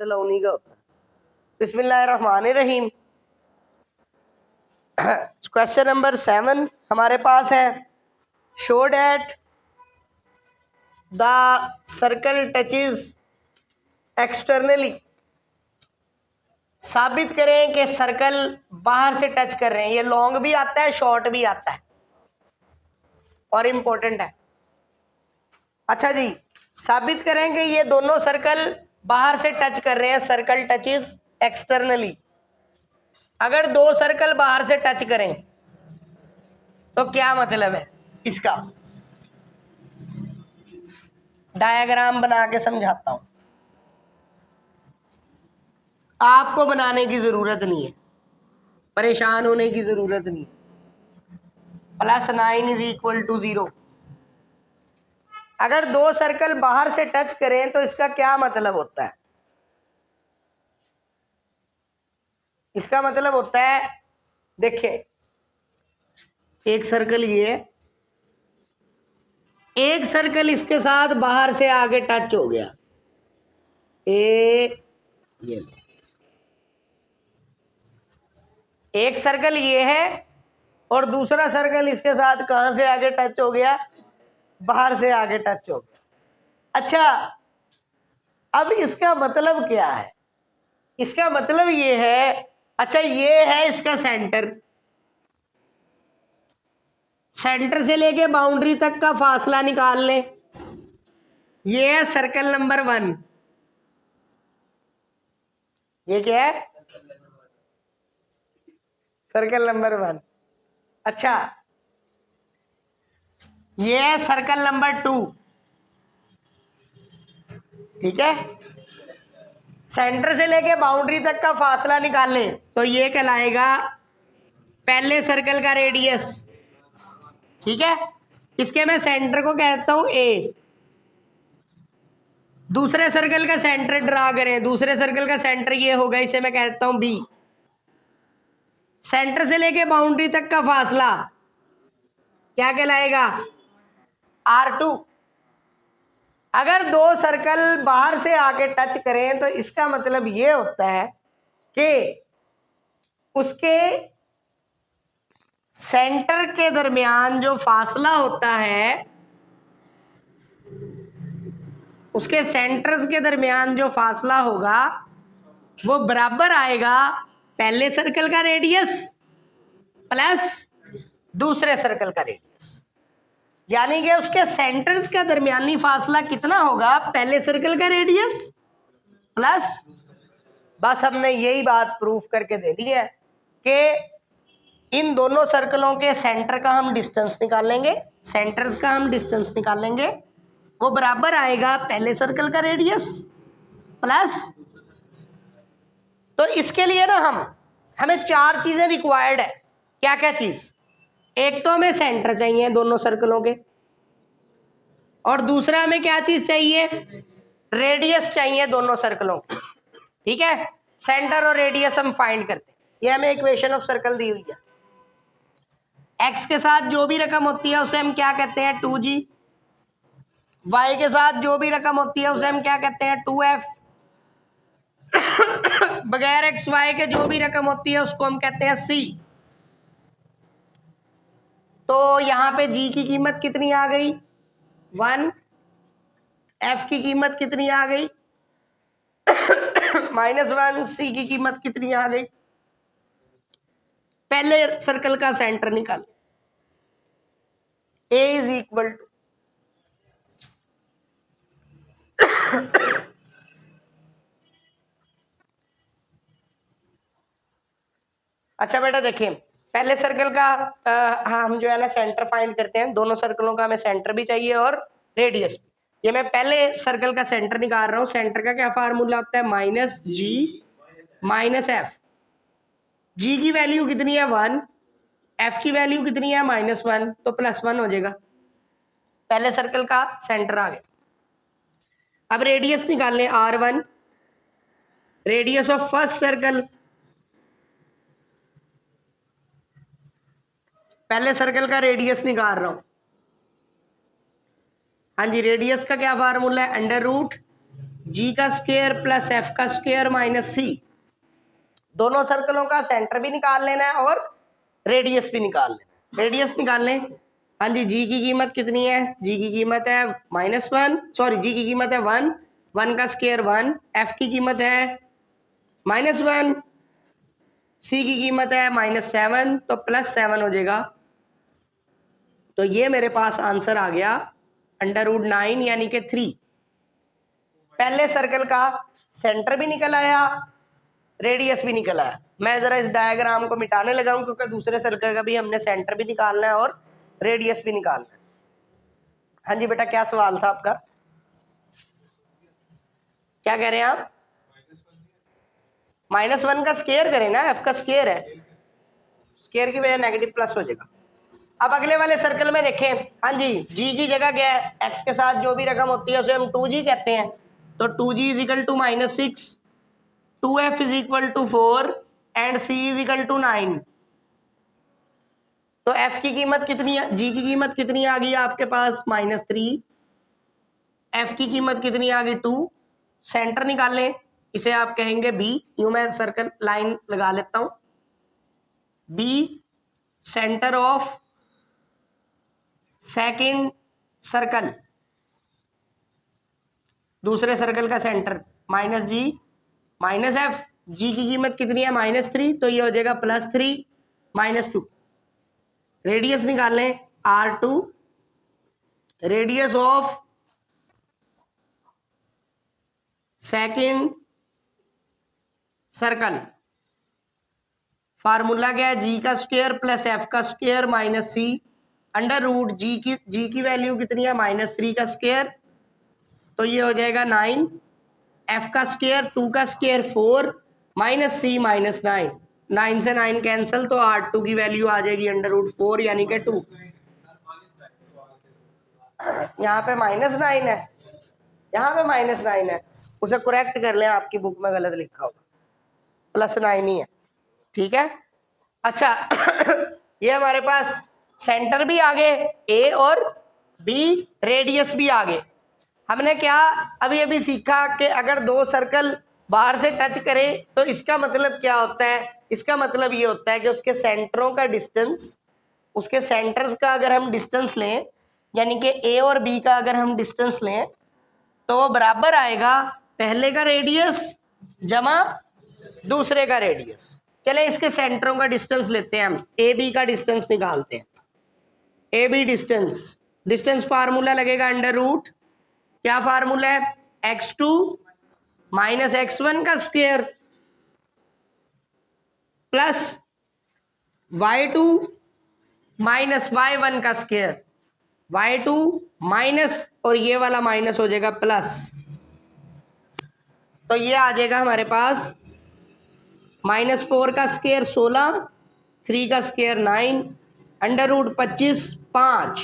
मसला उन्हीं का होता है। बिस्मिल्लाहिर्रहमानिर्रहीम। क्वेश्चन नंबर 7 हमारे पास है, show that the circle touches externally. साबित करें कि सर्कल बाहर से टच कर रहे हैं। ये लॉन्ग भी आता है, शॉर्ट भी आता है और इंपॉर्टेंट है। अच्छा जी, साबित करें कि ये दोनों सर्कल बाहर से टच कर रहे हैं। Circle touches externally. अगर दो सर्कल बाहर से टच करें तो क्या मतलब है इसका? डायग्राम बना के समझाता हूं, आपको बनाने की जरूरत नहीं है, परेशान होने की जरूरत नहीं। +9 = 0। अगर दो सर्कल बाहर से टच करें तो इसका क्या मतलब होता है? इसका मतलब होता है, देखिए, एक सर्कल ये, एक सर्कल इसके साथ बाहर से आगे टच हो गया, ये एक सर्कल ये है और दूसरा सर्कल इसके साथ कहां से आगे टच हो गया? बाहर से आगे टच हो गया। अच्छा, अब इसका मतलब क्या है? इसका मतलब ये है, अच्छा ये है इसका सेंटर, सेंटर से लेके बाउंड्री तक का फासला निकाल लें। ये है सर्कल नंबर 1। ये क्या है? Circle number 1। अच्छा, ये है सर्कल नंबर 2। ठीक है, सेंटर से लेके बाउंड्री तक का फासला निकालें तो ये कहलाएगा पहले सर्कल का रेडियस। ठीक है, इसके मैं सेंटर को कहता हूं ए। दूसरे सर्कल का सेंटर ड्रा करें, दूसरे सर्कल का सेंटर ये होगा, इसे मैं कहता हूं बी। सेंटर से लेके बाउंड्री तक का फासला क्या कहलाएगा? R2। अगर दो सर्कल बाहर से आके टच करें तो इसका मतलब ये होता है कि उसके सेंटर के दरमियान जो फासला होता है, उसके सेंटर्स के दरमियान जो फासला होगा वो बराबर आएगा पहले सर्कल का रेडियस प्लस दूसरे सर्कल का रेडियस। यानी कि उसके सेंटर्स का दरमियानी फासला कितना होगा? पहले सर्कल का रेडियस प्लस, बस हमने यही बात प्रूफ करके दे दी है कि इन दोनों सर्कलों के सेंटर का हम डिस्टेंस निकालेंगे, सेंटर्स का हम डिस्टेंस निकालेंगे, वो बराबर आएगा पहले सर्कल का रेडियस प्लस। तो इसके लिए ना हमें 4 चीजें रिक्वायर्ड है। क्या क्या चीज? एक तो हमें सेंटर चाहिए दोनों सर्कलों के, और दूसरा हमें क्या चीज चाहिए? रेडियस चाहिए दोनों सर्कलों की। ठीक है, सेंटर और रेडियस हम फाइंड करते हैं। ये हमें इक्वेशन ऑफ सर्कल दी हुई है। एक्स के साथ जो भी रकम होती है उसे हम क्या कहते हैं? 2g। y के साथ जो भी रकम होती है उसे हम क्या कहते हैं? 2f। बगैर एक्स वाई के जो भी रकम होती है उसको हम कहते हैं c। तो यहां पे g की कीमत कितनी आ गई? 1। f की कीमत कितनी आ गई? -1। c की कीमत कितनी आ गई? पहले सर्कल का सेंटर निकाल। a = अच्छा बेटा देखिए, पहले सर्कल का हम जो है ना सेंटर फाइंड करते हैं। दोनों सर्कलों का हमें सेंटर भी चाहिए और रेडियस भी। ये मैं पहले सर्कल का सेंटर निकाल रहा हूं। सेंटर का क्या फार्मूला होता है? -g - f। g की वैल्यू कितनी है? 1। f की वैल्यू कितनी है? -1। तो +1 हो जाएगा। पहले सर्कल का सेंटर आ गया। अब रेडियस निकाल लें, R1, radius of first circle. पहले सर्कल का रेडियस निकाल रहा हूं। हाँ जी, रेडियस का क्या फार्मूला है? जी का स्क्वायर प्लस एफ का स्क्वायर माइनस सी। दोनों सर्कलों का सेंटर भी निकाल लेना है और रेडियस भी निकाल लेना है। रेडियस निकाल लें। हाँ जी, जी की कीमत कितनी है? जी की कीमत है -1, सॉरी जी की कीमत है 1, 1 का स्क्वायर 1, एफ की कीमत है -1, सी की कीमत है -7, तो +7 हो जाएगा। तो ये मेरे पास आंसर आ गया √9 यानी कि 3। पहले सर्कल का सेंटर भी निकल आया, रेडियस भी निकल आया। मैं जरा इस डायग्राम को मिटाने लगा हूं क्योंकि दूसरे सर्कल का भी हमने सेंटर भी निकालना है और रेडियस भी निकालना है। हाँ जी बेटा, क्या सवाल था आपका? क्या कह रहे हैं आप? -1 का स्क्वायर करें ना, एफ का स्क्वायर है, स्क्वायर की वजह नेगेटिव प्लस हो जाएगा। अब अगले वाले सर्कल में देखें। हाँ जी, जी की जगह क्या है? एक्स के साथ जो भी रकम होती है उसे हम 2g कहते हैं। तो 2g is equal to -6, 2f is equal to 4 and c is equal to 9। तो f की कीमत कितनी है? g की कीमत कितनी आ गई आपके पास? -3। f की कीमत कितनी आ गई? 2। सेंटर निकालें, इसे आप कहेंगे b। यूं मैं सर्कल लाइन लगा लेता हूं। b centre of second circle, दूसरे सर्कल का सेंटर, -g -f। g की कीमत कितनी है? -3, तो ये हो जाएगा +3 -2। रेडियस निकालें, r2, radius of second circle. Formula क्या है? g का स्क्वायर प्लस f का स्क्वायर माइनस c √ जी की वैल्यू कितनी है? -3 का स्क्वायर, तो ये हो जाएगा 9, f का स्क्वायर 2 का स्क्वायर 4 -c -9, 9 से 9 कैंसिल, तो r2 की वैल्यू आ जाएगी √4 यानी कि 2। यहाँ पे -9 है, यहाँ पे -9 है, उसे करेक्ट कर लें, आपकी बुक में गलत लिखा होगा, +9 ही है। ठीक है, अच्छा ये हमारे पास सेंटर भी आ गए ए और बी, रेडियस भी आ गए। हमने क्या अभी अभी सीखा कि अगर दो सर्कल बाहर से टच करें तो इसका मतलब क्या होता है? इसका मतलब ये होता है कि उसके सेंटरों का डिस्टेंस, उसके सेंटर्स का अगर हम डिस्टेंस लें, यानी कि ए और बी का अगर हम डिस्टेंस लें, तो वो बराबर आएगा पहले का रेडियस जमा दूसरे का रेडियस। चले इसके सेंटरों का डिस्टेंस लेते हैं, हम ए बी का डिस्टेंस निकालते हैं। ए बी डिस्टेंस फार्मूला लगेगा √, क्या फार्मूला है? x2 - x1 का स्क्वायर प्लस y2 - y1 का स्क्वायर, y2 माइनस और ये वाला माइनस हो जाएगा प्लस, तो ये आ जाएगा हमारे पास -4 का स्क्वायर 16, 3 का स्क्वायर 9, √25 5।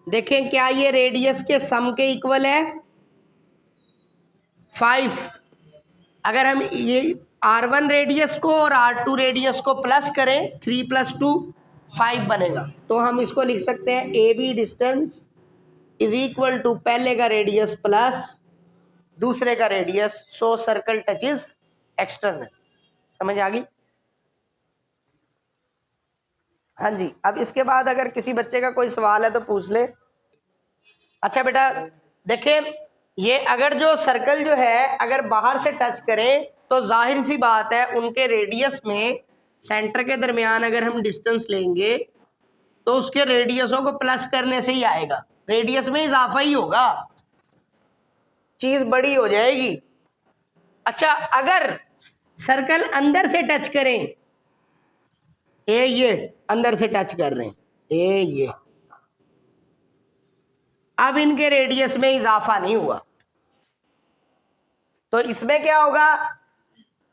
देखें क्या ये रेडियस के सम के इक्वल है? 5। अगर हम ये r1 रेडियस को और r2 रेडियस को प्लस करें, 3 + 2 5 बनेगा। तो हम इसको लिख सकते हैं A B distance is equal to पहले का रेडियस प्लस दूसरे का radius, so circle touches external. समझ आ गई? हाँ जी, अब इसके बाद अगर किसी बच्चे का कोई सवाल है तो पूछ ले। अच्छा बेटा देखिए, ये अगर जो सर्कल जो है अगर बाहर से टच करें तो जाहिर सी बात है उनके रेडियस में सेंटर के दरमियान अगर हम डिस्टेंस लेंगे तो उसके रेडियसों को प्लस करने से ही आएगा, रेडियस में इजाफा ही होगा, चीज बड़ी हो जाएगी। अच्छा अगर सर्कल अंदर से टच करें, ये अंदर से टच कर रहे हैं, ये अब इनके रेडियस में इजाफा नहीं हुआ, तो इसमें क्या होगा?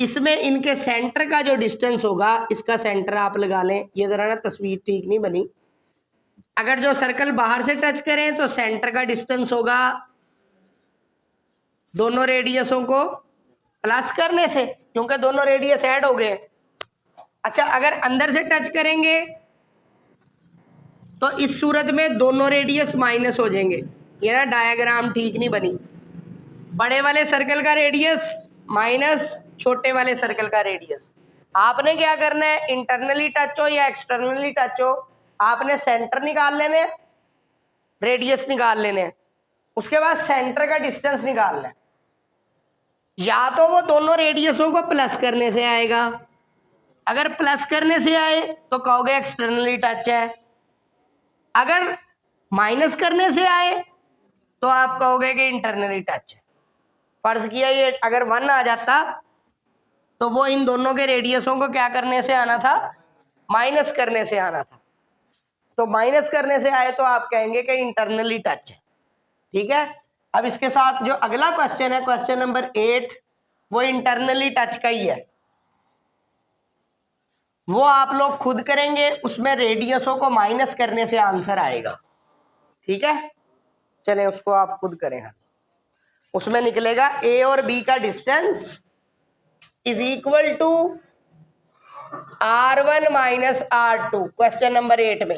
इसमें इनके सेंटर का जो डिस्टेंस होगा, इसका सेंटर आप लगा लें, ये जरा ना तस्वीर ठीक नहीं बनी। अगर जो सर्कल बाहर से टच करें तो सेंटर का डिस्टेंस होगा दोनों रेडियसों को प्लस करने से, क्योंकि दोनों रेडियस ऐड हो गए। अच्छा अगर अंदर से टच करेंगे तो इस सूरत में दोनों रेडियस माइनस हो जाएंगे। ये ना डायग्राम ठीक नहीं बनी, बड़े वाले सर्कल का रेडियस माइनस छोटे वाले सर्कल का रेडियस। आपने क्या करना है, इंटरनली टच हो या एक्सटर्नली टच हो, आपने सेंटर निकाल लेने, रेडियस निकाल लेने, उसके बाद सेंटर का डिस्टेंस निकालना है। या तो वो दोनों रेडियसों को प्लस करने से आएगा, अगर प्लस करने से आए तो कहोगे एक्सटर्नली टच है, अगर माइनस करने से आए तो आप कहोगे कि इंटरनली टच है। फर्ज किया ये अगर 1 आ जाता तो वो इन दोनों के रेडियसों को क्या करने से आना था, माइनस करने से आना था। तो माइनस करने से आए तो आप कहेंगे कि इंटरनली टच है। ठीक है, अब इसके साथ जो अगला क्वेश्चन है, क्वेश्चन नंबर 8, वो इंटरनली टच का ही है। वो आप लोग खुद करेंगे, उसमें रेडियसों को माइनस करने से आंसर आएगा। ठीक है, चलें उसको आप खुद करें। उसमें निकलेगा ए और बी का distance is equal to R1 minus R2। Question number 8 में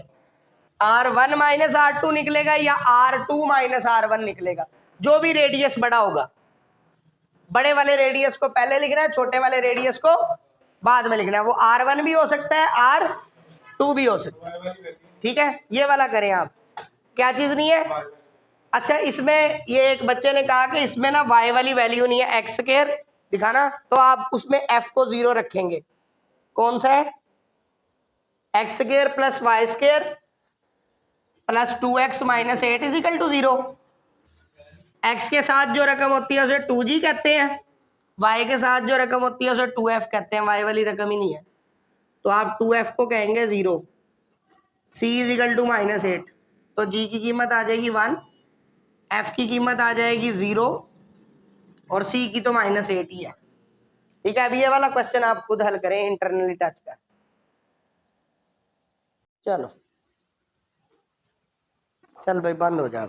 R1 माइनस R2 निकलेगा या R2 माइनस R1 निकलेगा, जो भी रेडियस बड़ा होगा। बड़े वाले रेडियस को पहले लिखना है, छोटे वाले रेडियस को बाद में लिखना है। वो R1 भी हो सकता है, R2 भी हो सकता है। ठीक है, ये वाला करें आप। क्या चीज नहीं है? अच्छा, इसमें ये एक बच्चे ने कहा कि इसमें ना y वाली वैल्यू नहीं है, एक्स स्क्वायर दिखाना, तो आप उसमें f को 0 रखेंगे। कौन सा है? X square plus y square plus 2x minus 8 is equal to 0। x के साथ जो रकम होती है उसे 2g कहते हैं, y के साथ जो रकम होती है उसे 2f कहते हैं। y वाली रकम ही नहीं है, तो आप 2f को कहेंगे 0। c is equal to minus 8, तो g की कीमत आ जाएगी 1, f की कीमत आ जाएगी 0 और c की तो माइनस 8 ही है। ठीक है, अब ये वाला क्वेश्चन आप खुद हल करें इंटरनली टच का। चलो चल भाई, बंद हो जाओ।